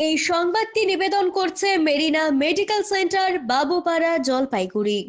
এই সংবাদটি নিবেদন করছে মেরিনা মেডিকেল সেন্টার, বাবুপাড়া, জলপাইগুড়ি।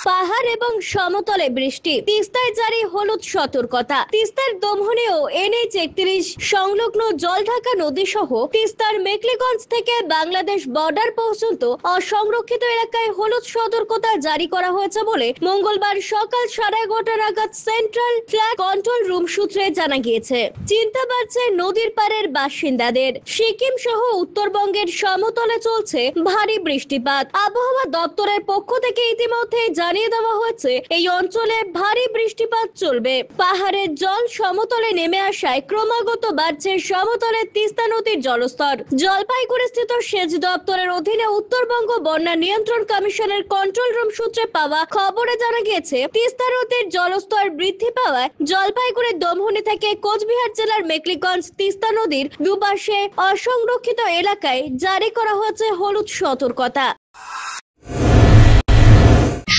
পাহাড় এবং সমতলে বৃষ্টি, তিস্তায় জারি হলুদ সতর্কতা। তিস্তার দমহনে ও NH-31 সংলগ্ন জলঢাকা নদী সহ তিস্তার মেকলিগঞ্জ থেকে বাংলাদেশ বর্ডার পর্যন্ত অসংরক্ষিত এলাকায় হলুদ সতর্কতা জারি করা হয়েছে বলে মঙ্গলবার সকাল 11:30 নাগাদ সেন্ট্রাল ফ্ল্যাগ কন্ট্রোল রুম সূত্রে জানা গিয়েছে। চিন্তা বাড়ছে নদীর পাড়ের বাসিন্দাদের। সিকিম সহ উত্তরবঙ্গের সমতলে চলছে ভারী বৃষ্টিপাত। আবহাওয়া দপ্তরের পক্ষ থেকে ইতিমধ্যে জানিয়ে দেওয়া হয়েছে এই অঞ্চলে ভারী বৃষ্টিপাত চলবে। পাহাড়ের জল সমতলে নেমে আসায় ক্রমাগত বাড়ছে সমতলে তিস্তা নদীর জলস্তর। জলপাইগুড়ি স্থিত সেচ দপ্তরের অধীনে উত্তরবঙ্গ বন্যা নিয়ন্ত্রণ কমিশনের কন্ট্রোল রুম সূত্রে পাওয়া খবরে জানা গিয়েছে, তিস্তা নদীর জলস্তর বৃদ্ধি পাওয়ায় জলপাইগুড়ির দমহনি থেকে কোচবিহার জেলার মেকলিগঞ্জ তিস্তা নদীর দুপাশে অসংরক্ষিত এলাকায় জারি করা হয়েছে হলুদ সতর্কতা।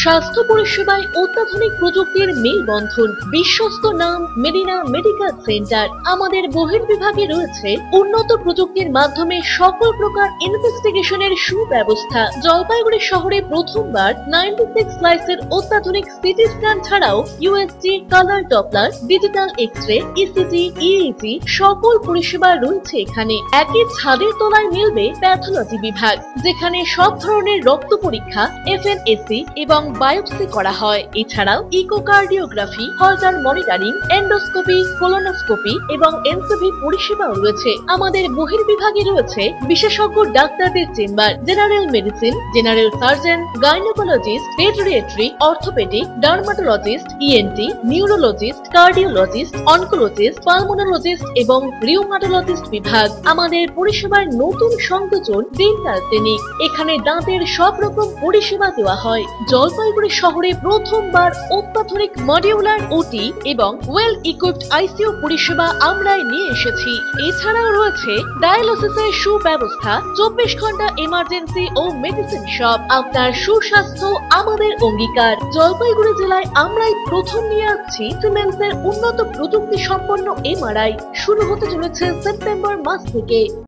স্বাস্থ্য পরিষেবায় অত্যাধুনিক প্রযুক্তির মেলবন্ধন, বিশ্বস্ত নাম মেরিনা মেডিকেল সেন্টার। আমাদের বহির্বিভাগে রয়েছে উন্নত প্রযুক্তির মাধ্যমে সকল প্রকার ইনভেস্টিগেশনের সুব্যবস্থা। জলপাইগুড়ি শহরে প্রথমবার 96 স্লাইসের অত্যাধুনিক সিটি স্ক্যান ছাড়াও USG, colour doppler, digital X-ray, ECG, EEG সকল পরিষেবা রয়েছে এখানে। একই ছাদের তলায় মিলবে প্যাথোলজি বিভাগ, যেখানে সব ধরনের রক্ত পরীক্ষা, FNAC এবং বায়োপসি করা হয়। এছাড়াও ইকোকার্ডিওগ্রাফি, হলটার মনিটরিং, এন্ডোস্কোপি, কোলোনোস্কোপি এবং NCV পরিষেবাও রয়েছে। আমাদের বহির্বিভাগে রয়েছে বিশেষজ্ঞ ডাক্তারদের chamber, general medicine, general surgeon, gynaecologist, paediatric, orthopaedic, dermatologist, ENT, neurologist, cardiologist, oncologist, pulmonologist এবং রিউমাটোলজিস্ট বিভাগ। আমাদের পরিষেবার নতুন সংযোজন ডেন্টাল ক্লিনিক। এখানে দাঁতের সব রকম পরিষেবা দেওয়া হয়। জলপাইগুড়ি শহরে প্রথমবার অত্যাধুনিক মডিউলার OT এবং ওয়েল ইকুইপড ICU পরিষেবা আমরাই নিয়ে এসেছি। এছাড়াও রয়েছে ডায়ালিসিসের সুব্যবস্থা, 24 ঘন্টা এমার্জেন্সি ও মেডিসিন শপ। আপনার সুস্বাস্থ্য আমাদের অঙ্গীকার। জলপাইগুড়ি জেলায় আমরাই প্রথম নিয়ে আসছি সিমেন্সের উন্নত প্রযুক্তি সম্পন্ন MRI। শুরু হতে চলেছে সেপ্টেম্বর মাস থেকে।